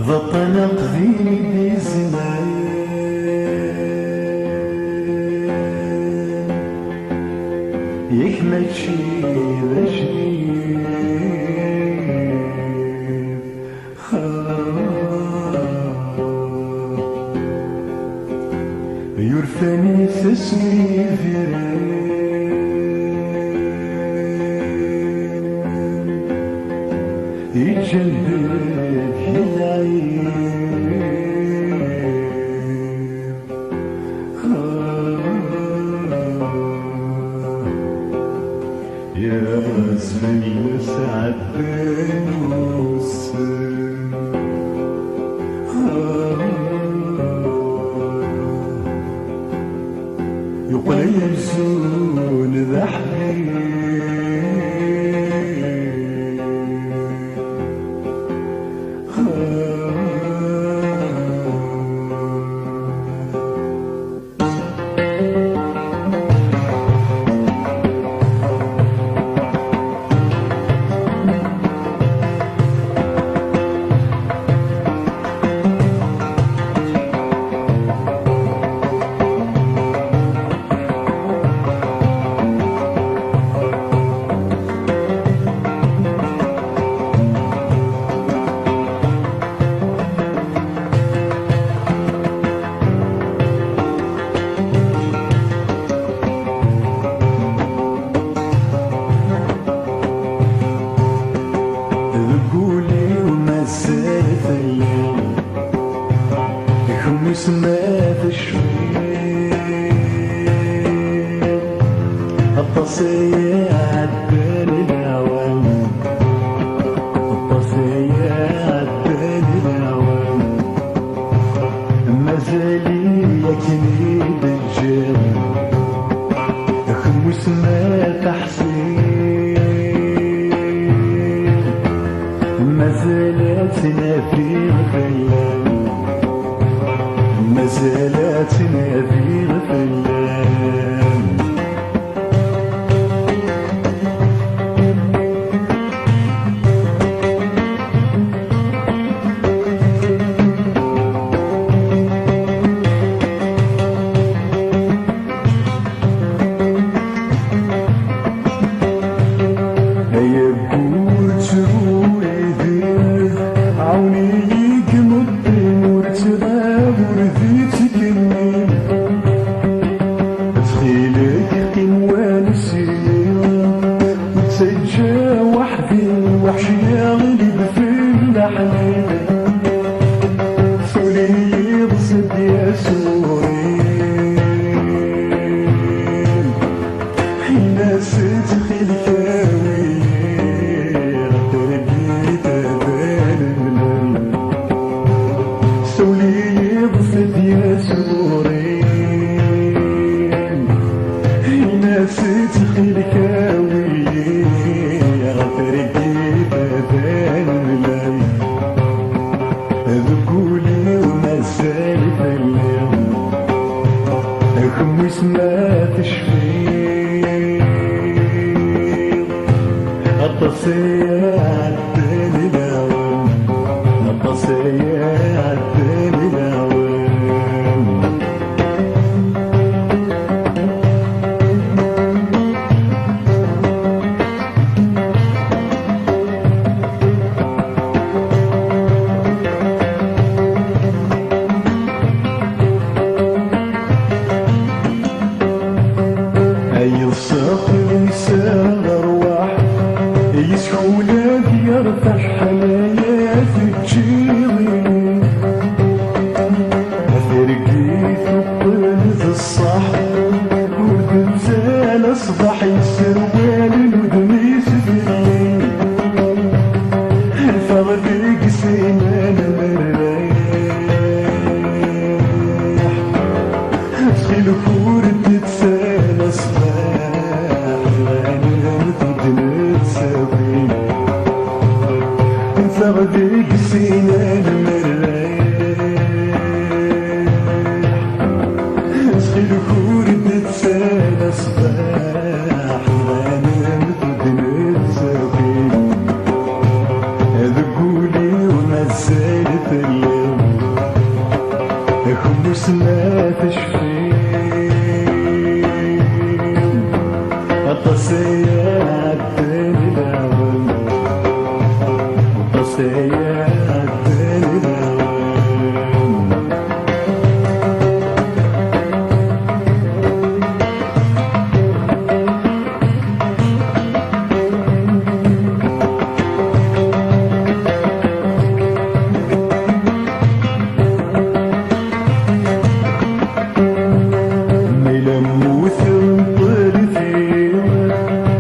ضطنق ذيني زمان يكمل شي بجنيب يرفني تسمي فيرين يجلد العين يا زمني وسعد بنوسم يقول يمسون ذا حبيب يخمس ما في الشوية الطصية عدال العوام الطصية عدال العوام مازالي يكني بالجام يخمس ما تحسين مازالتنا في الخيام مازالتنا في الخيام هيا بقول تروي ذيك عوني يقمد ورتغاب ورثيتك النيل تخيلك قنوانسين وتسجى وحدي وحشية غلب في اللحنين سولي يبصد يا سورين حين ستخيل كاويين تربيت بالمن سولي يبصد يا سورين حين ستخيل كاويين تربيت بالمن ذكولي ومازال في اليوم خمس ما تشفي الطصية عدال العوام الطصية عدال العوام أي الصقر ينسى أرواح يسكولك يرتاح حنايا في الجيرين أثرقيت وطلت الصح وتنزال أصبح يسروال ودمي سفلين فرقك نسينا المراح سخي الكورد تسالى صباح وانا مثل نتسافين ذقولي ومازال ثلم خمسنا تشفين الطسية عداني العوام الطسية عداني العوام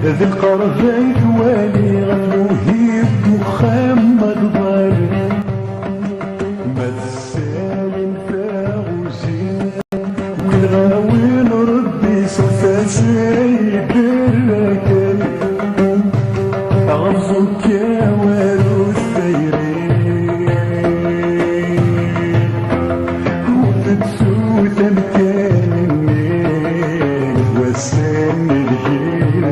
ذي القرغي والي غتوهيب محمد ضال متسالين فاغوزين وكل غاوين ربي صفا سايب الركال غرزك يا والو الثيرين وفتسو تمكان النيل والسن الهيل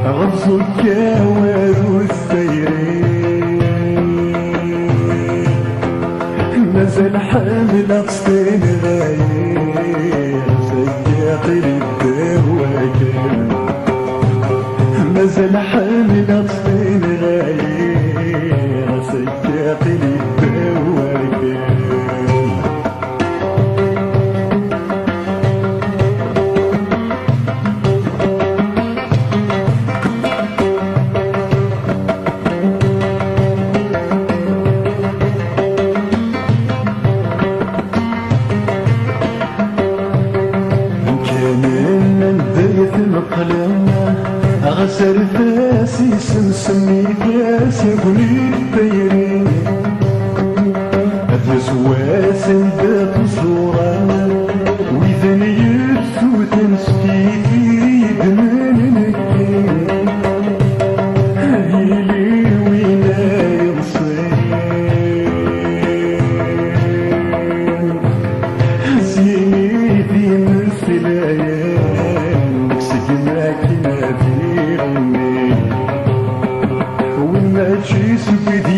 غرزك يا والو الثيرين مازال حامل أغصتين غاير سياقي للدواكر مازال حامل أغصتين غاير سياقي للدواكر غسر فاسي سمسمي فاسي قولي الطيرين أدرس واسن ذات صورة وإذا يبسو تنسكي في دمان نكين هيلي وينا يغصين سيني ذي مسلايان سجناك نادي وما تشي سبدي